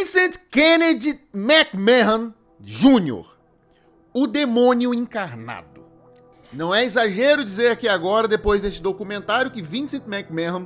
Vincent Kennedy McMahon Jr., o demônio encarnado. Não é exagero dizer aqui agora, depois deste documentário, que Vincent McMahon,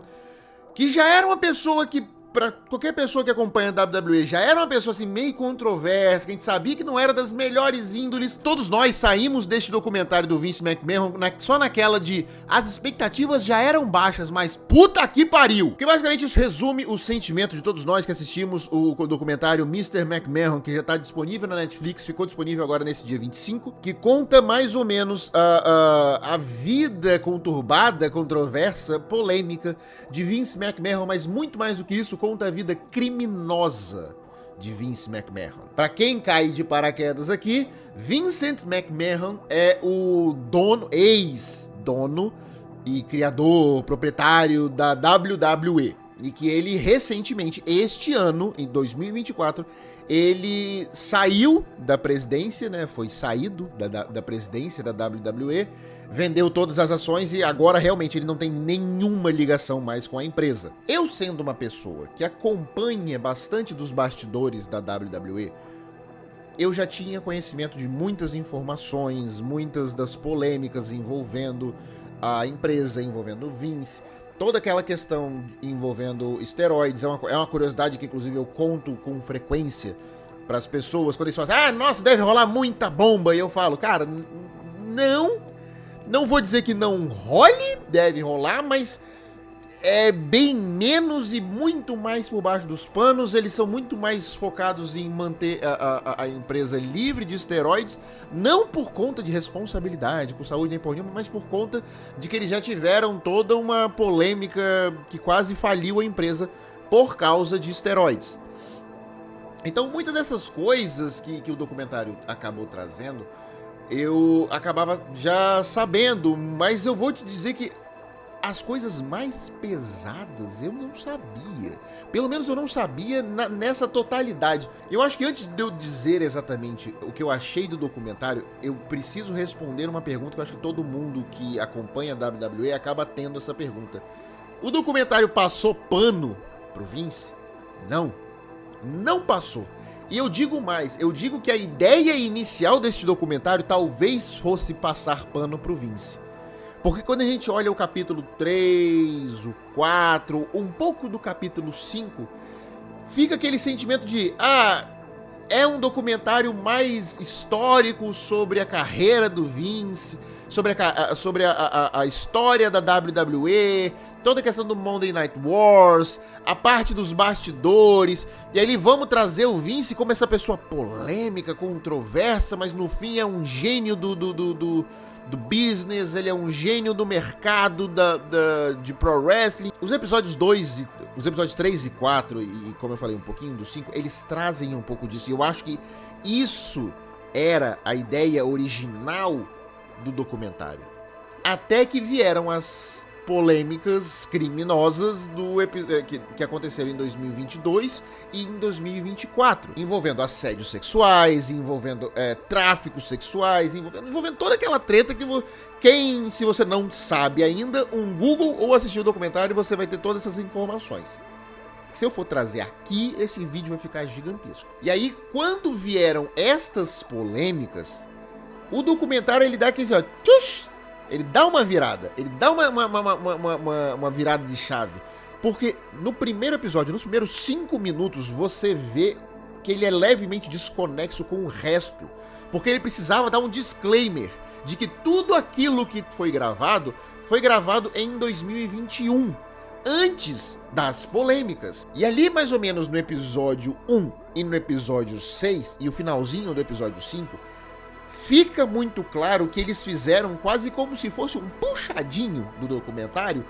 que já era uma pessoa que, pra qualquer pessoa que acompanha a WWE, já era uma pessoa assim meio controversa, que a gente sabia que não era das melhores índoles. Todos nós saímos deste documentário do Vince McMahon só naquela de as expectativas já eram baixas, mas puta que pariu! Que basicamente isso resume o sentimento de todos nós que assistimos o documentário Mr. McMahon, que já tá disponível na Netflix, ficou disponível agora nesse dia 25, que conta mais ou menos a vida conturbada, controversa, polêmica de Vince McMahon, mas muito mais do que isso, conta a vida criminosa de Vince McMahon. Para quem cai de paraquedas aqui, Vincent McMahon é o dono, ex-dono e criador, proprietário da WWE. E que ele recentemente, este ano, em 2024, ele saiu da presidência, né? Foi saído da presidência da WWE, vendeu todas as ações e agora realmente ele não tem nenhuma ligação mais com a empresa. Eu, sendo uma pessoa que acompanha bastante dos bastidores da WWE, eu já tinha conhecimento de muitas informações, muitas das polêmicas envolvendo a empresa, envolvendo o Vince. Toda aquela questão envolvendo esteroides é uma curiosidade que, inclusive, eu conto com frequência para as pessoas quando eles falam assim, nossa, deve rolar muita bomba. E eu falo, cara, não vou dizer que não role, deve rolar, mas é bem menos e muito mais por baixo dos panos. Eles são muito mais focados em manter a empresa livre de esteroides, não por conta de responsabilidade com saúde nem por nenhuma, mas por conta de que eles já tiveram toda uma polêmica que quase faliu a empresa por causa de esteroides. Então, muitas dessas coisas que o documentário acabou trazendo, eu acabava já sabendo, mas eu vou te dizer que as coisas mais pesadas eu não sabia. Pelo menos eu não sabia nessa totalidade. Eu acho que antes de eu dizer exatamente o que eu achei do documentário, eu preciso responder uma pergunta que eu acho que todo mundo que acompanha a WWE acaba tendo essa pergunta. O documentário passou pano pro Vince? Não passou. E eu digo mais, eu digo que a ideia inicial deste documentário talvez fosse passar pano pro Vince. Porque quando a gente olha o capítulo 3, o 4, um pouco do capítulo 5, fica aquele sentimento de, é um documentário mais histórico sobre a carreira do Vince, sobre a história da WWE, toda a questão do Monday Night Wars, a parte dos bastidores, e aí vamos trazer o Vince como essa pessoa polêmica, controversa, mas no fim é um gênio do business, ele é um gênio do mercado de pro wrestling. Os episódios 3 e 4, e como eu falei, um pouquinho do 5, eles trazem um pouco disso. E eu acho que isso era a ideia original do documentário. Até que vieram as polêmicas criminosas que aconteceram em 2022 e em 2024, envolvendo assédios sexuais, envolvendo tráficos sexuais, envolvendo toda aquela treta que se você não sabe ainda, um Google ou assistir o documentário, você vai ter todas essas informações. Se eu for trazer aqui, esse vídeo vai ficar gigantesco. E aí, quando vieram estas polêmicas, o documentário ele dá aquele ó, tchush, ele dá uma virada, ele dá uma virada de chave. Porque no primeiro episódio, nos primeiros 5 minutos, você vê que ele é levemente desconexo com o resto. Porque ele precisava dar um disclaimer de que tudo aquilo que foi gravado em 2021, antes das polêmicas. E ali, mais ou menos no episódio 1 e no episódio 6, e o finalzinho do episódio 5, fica muito claro que eles fizeram quase como se fosse um puxadinho do documentário,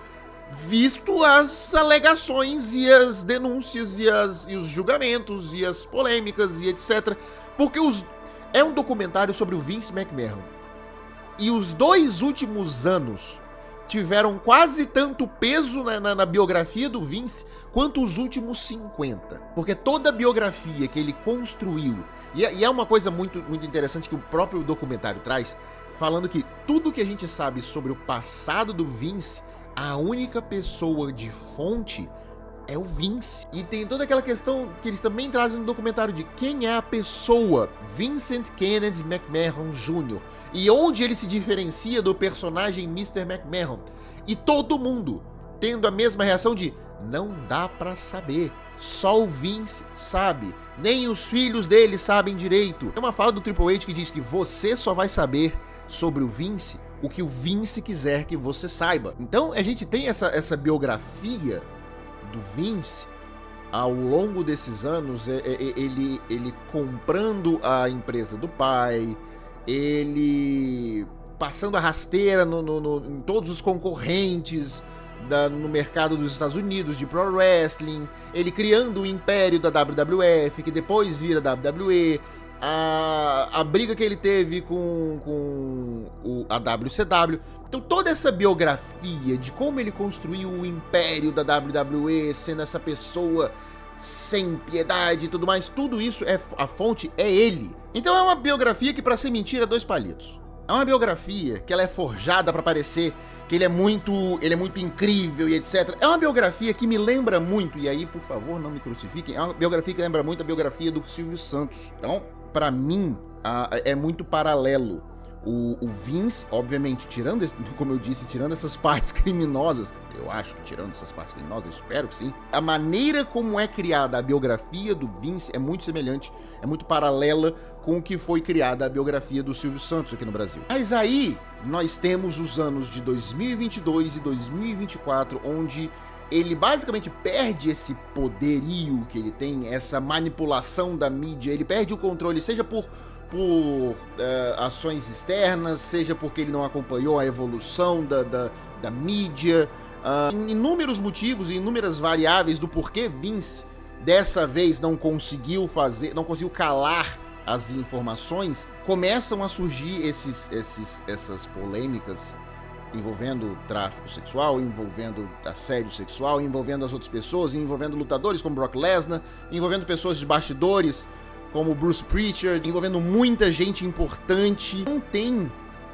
visto as alegações e as denúncias e os julgamentos e as polêmicas e etc. Porque é um documentário sobre o Vince McMahon. E os 2 últimos anos tiveram quase tanto peso na biografia do Vince quanto os últimos 50. Porque toda a biografia que ele construiu, e é uma coisa muito, muito interessante que o próprio documentário traz, falando que tudo que a gente sabe sobre o passado do Vince, a única pessoa de fonte é o Vince. E tem toda aquela questão que eles também trazem no documentário de quem é a pessoa, Vincent Kennedy McMahon Jr. E onde ele se diferencia do personagem Mr. McMahon. E todo mundo tendo a mesma reação de não dá pra saber, só o Vince sabe, nem os filhos dele sabem direito. Tem uma fala do Triple H que diz que você só vai saber sobre o Vince o que o Vince quiser que você saiba. Então a gente tem essa biografia do Vince ao longo desses anos, ele comprando a empresa do pai, ele passando a rasteira em todos os concorrentes no mercado dos Estados Unidos de pro wrestling, ele criando o império da WWF, que depois vira WWE, a briga que ele teve com a WCW. Então toda essa biografia de como ele construiu o império da WWE, sendo essa pessoa sem piedade e tudo mais, tudo isso, a fonte é ele. Então é uma biografia que, pra ser mentira, 2 palitos. É uma biografia que ela é forjada pra parecer que ele é muito incrível e etc. É uma biografia que me lembra muito, e aí, por favor, não me crucifiquem, é uma biografia que lembra muito a biografia do Silvio Santos. Então, pra mim, é muito paralelo. O Vince, obviamente, como eu disse, tirando essas partes criminosas, eu acho que tirando essas partes criminosas, eu espero que sim, a maneira como é criada a biografia do Vince é muito semelhante, é muito paralela com o que foi criada a biografia do Silvio Santos aqui no Brasil. Mas aí, nós temos os anos de 2022 e 2024, onde ele basicamente perde esse poderio que ele tem, essa manipulação da mídia, ele perde o controle, seja por ações externas, seja porque ele não acompanhou a evolução da mídia, inúmeros motivos e inúmeras variáveis do porquê Vince dessa vez não conseguiu calar as informações. Começam a surgir essas polêmicas envolvendo tráfico sexual, envolvendo assédio sexual, envolvendo as outras pessoas, envolvendo lutadores como Brock Lesnar, envolvendo pessoas de bastidores como Bruce Prichard, envolvendo muita gente importante. Não tem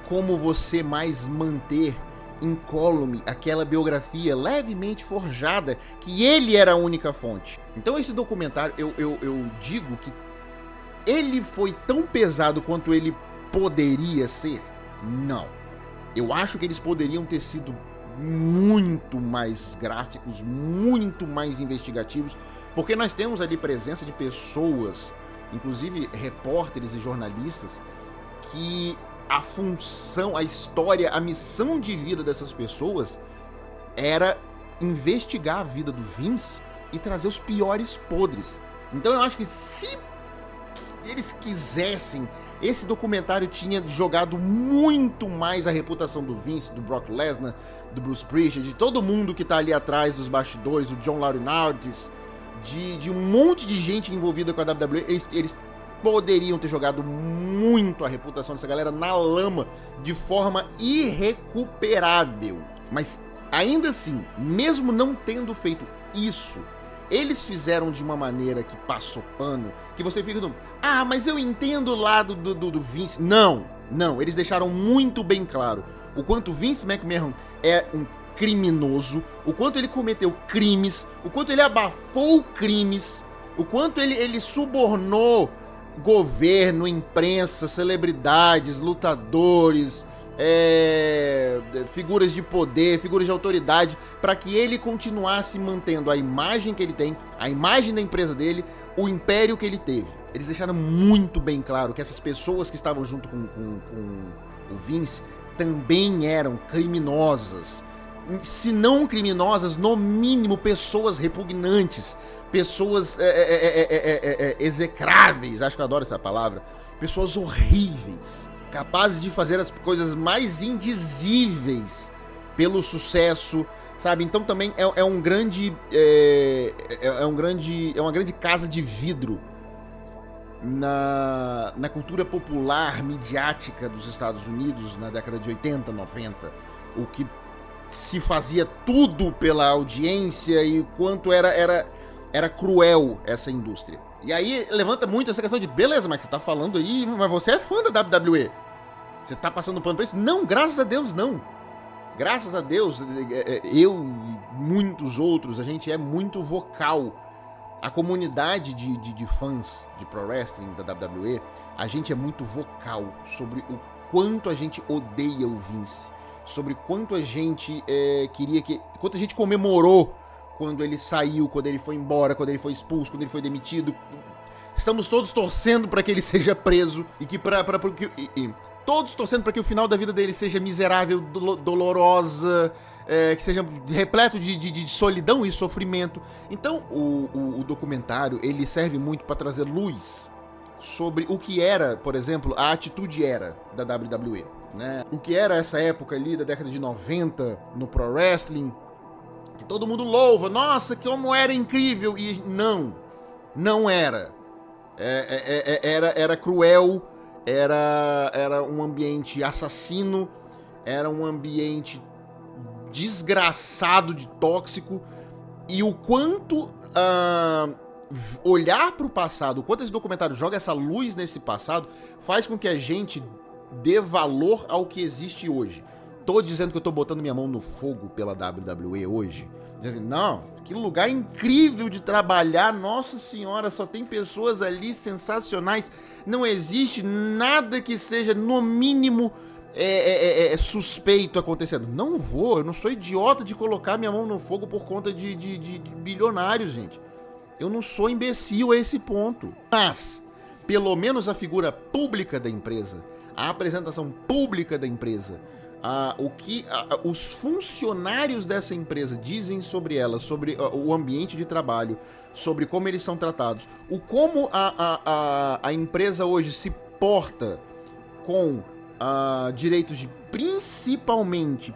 como você mais manter incólume aquela biografia levemente forjada, que ele era a única fonte. Então esse documentário, eu digo que ele foi tão pesado quanto ele poderia ser? Não. Eu acho que eles poderiam ter sido muito mais gráficos, muito mais investigativos, porque nós temos ali presença de pessoas, inclusive repórteres e jornalistas, que a função, a história, a missão de vida dessas pessoas era investigar a vida do Vince e trazer os piores podres. Então eu acho que se eles quisessem, esse documentário tinha jogado muito mais a reputação do Vince, do Brock Lesnar, do Bruce Prichard, de todo mundo que tá ali atrás dos bastidores, o John Laurinaitis, de um monte de gente envolvida com a WWE. Eles poderiam ter jogado muito a reputação dessa galera na lama de forma irrecuperável. Mas ainda assim, mesmo não tendo feito isso, eles fizeram de uma maneira que passou pano, que você fica mas eu entendo o lado do Vince. Não, eles deixaram muito bem claro o quanto Vince McMahon é um criminoso, o quanto ele cometeu crimes, o quanto ele abafou crimes, o quanto ele subornou governo, imprensa, celebridades, lutadores, figuras de poder, figuras de autoridade, para que ele continuasse mantendo a imagem que ele tem, a imagem da empresa dele, o império que ele teve. Eles deixaram muito bem claro que essas pessoas que estavam junto com o Vince também eram criminosas. Se não criminosas, no mínimo pessoas repugnantes, pessoas execráveis, acho que eu adoro essa palavra, pessoas horríveis, capazes de fazer as coisas mais indizíveis pelo sucesso, sabe? Então também é uma grande casa de vidro na cultura popular midiática dos Estados Unidos na década de 80, 90, o que se fazia tudo pela audiência e o quanto era cruel essa indústria. E aí levanta muito essa questão de, beleza, mas você tá falando aí, mas você é fã da WWE. Você tá passando pano pra isso? Não, graças a Deus não. Graças a Deus, eu e muitos outros, a gente é muito vocal. A comunidade de fãs de Pro Wrestling, da WWE, a gente é muito vocal sobre o quanto a gente odeia o Vince, sobre quanto a gente quanto a gente comemorou quando ele saiu, quando ele foi embora, quando ele foi expulso, quando ele foi demitido. Estamos todos torcendo para que ele seja preso e que todos torcendo para que o final da vida dele seja miserável, dolorosa, que seja repleto de solidão e sofrimento. Então, o documentário, ele serve muito para trazer luz sobre o que era, por exemplo, a atitude era da WWE, né? O que era essa época ali da década de 90 no Pro Wrestling, que todo mundo louva, nossa, como era incrível, e não era. Era cruel, era um ambiente assassino, era um ambiente desgraçado de tóxico, e o quanto olhar para o passado, o quanto esse documentário joga essa luz nesse passado, faz com que a gente dê valor ao que existe hoje. Tô dizendo que eu tô botando minha mão no fogo pela WWE hoje. Não, que lugar incrível de trabalhar, nossa senhora, só tem pessoas ali sensacionais. Não existe nada que seja, no mínimo, suspeito acontecendo. Eu não sou idiota de colocar minha mão no fogo por conta de bilionários, gente. Eu não sou imbecil a esse ponto. Mas, pelo menos a figura pública da empresa, a apresentação pública da empresa, o que os funcionários dessa empresa dizem sobre ela, sobre o ambiente de trabalho, sobre como eles são tratados, como a empresa hoje se porta com direitos de principalmente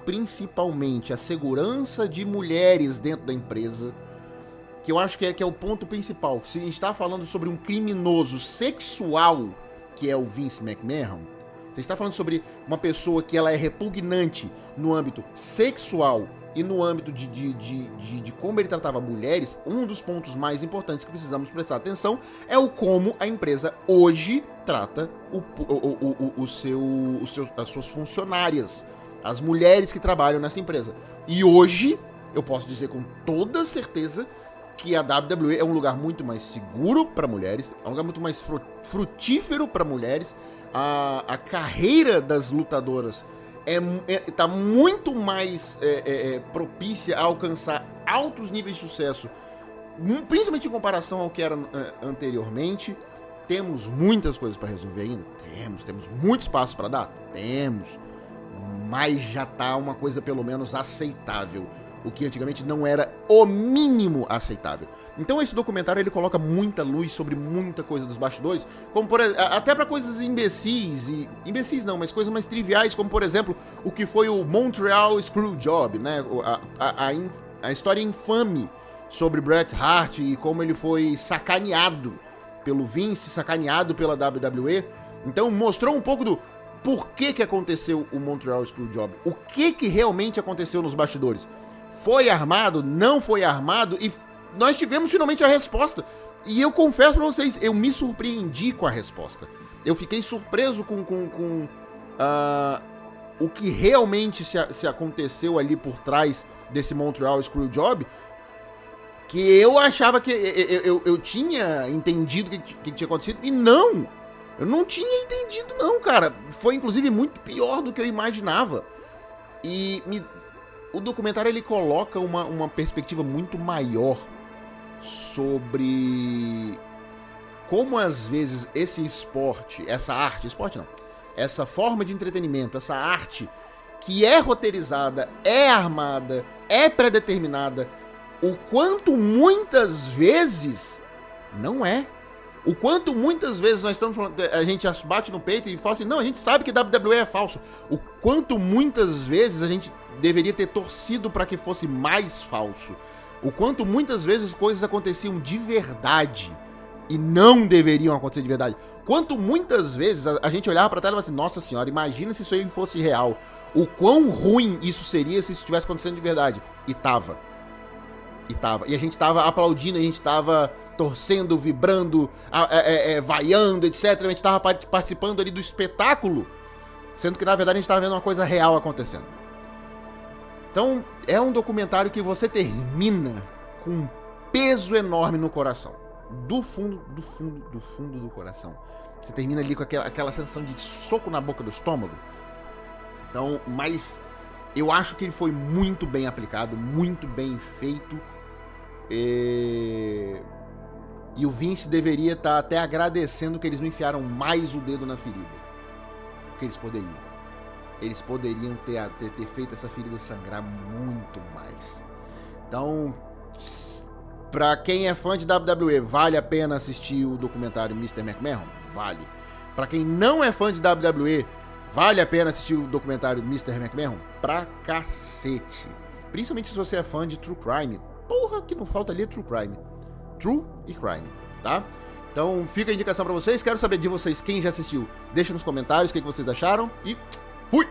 a segurança de mulheres dentro da empresa, que eu acho que é o ponto principal. Se a gente está falando sobre um criminoso sexual, que é o Vince McMahon, você está falando sobre uma pessoa que ela é repugnante no âmbito sexual e no âmbito de como ele tratava mulheres. Um dos pontos mais importantes que precisamos prestar atenção é o como a empresa hoje trata as suas funcionárias, as mulheres que trabalham nessa empresa. E hoje, eu posso dizer com toda certeza que a WWE é um lugar muito mais seguro para mulheres, é um lugar muito mais frutífero para mulheres. A carreira das lutadoras tá muito mais propícia a alcançar altos níveis de sucesso, principalmente em comparação ao que era anteriormente. Temos muitas coisas para resolver ainda? Temos muito espaço para dar? Temos, mas já tá uma coisa pelo menos aceitável, o que antigamente não era o mínimo aceitável. Então esse documentário ele coloca muita luz sobre muita coisa dos bastidores, como até para coisas imbecis não, mas coisas mais triviais, como por exemplo o que foi o Montreal Screwjob, né? A história infame sobre Bret Hart e como ele foi sacaneado pelo Vince, sacaneado pela WWE. Então mostrou um pouco do porquê que aconteceu o Montreal Screwjob, o que realmente aconteceu nos bastidores. Foi armado? Não foi armado? E nós tivemos finalmente a resposta. E eu confesso pra vocês, eu me surpreendi com a resposta. Eu fiquei surpreso com o que realmente se aconteceu ali por trás desse Montreal Screwjob, que eu achava que eu tinha entendido o que tinha acontecido, e não! Eu não tinha entendido não, cara. Foi inclusive muito pior do que eu imaginava. E o documentário ele coloca uma perspectiva muito maior sobre como às vezes esse esporte, essa forma de entretenimento, essa arte que é roteirizada, é armada, é predeterminada, o quanto muitas vezes não é. O quanto muitas vezes nós estamos falando, a gente bate no peito e fala assim, não, a gente sabe que WWE é falso. O quanto muitas vezes a gente deveria ter torcido para que fosse mais falso. O quanto muitas vezes coisas aconteciam de verdade e não deveriam acontecer de verdade. Quanto muitas vezes a gente olhava pra tela e falava assim, nossa senhora, imagina se isso aí fosse real. O quão ruim isso seria se isso estivesse acontecendo de verdade. E tava. E a gente tava aplaudindo, a gente tava torcendo, vibrando, vaiando, etc. A gente tava participando ali do espetáculo, sendo que na verdade a gente tava vendo uma coisa real acontecendo. Então, é um documentário que você termina com um peso enorme no coração. Do fundo do coração. Você termina ali com aquela sensação de soco na boca do estômago. Então, mas eu acho que ele foi muito bem aplicado, muito bem feito. E o Vince deveria estar até agradecendo que eles não enfiaram mais o dedo na ferida. Porque eles poderiam. Eles poderiam ter feito essa ferida sangrar muito mais. Então, pra quem é fã de WWE, vale a pena assistir o documentário Mr. McMahon? Vale. Pra quem não é fã de WWE, vale a pena assistir o documentário Mr. McMahon? Pra cacete. Principalmente se você é fã de True Crime. Porra, que não falta ali é True Crime. True e Crime, tá? Então, fica a indicação pra vocês. Quero saber de vocês quem já assistiu. Deixa nos comentários o que vocês acharam. E fui!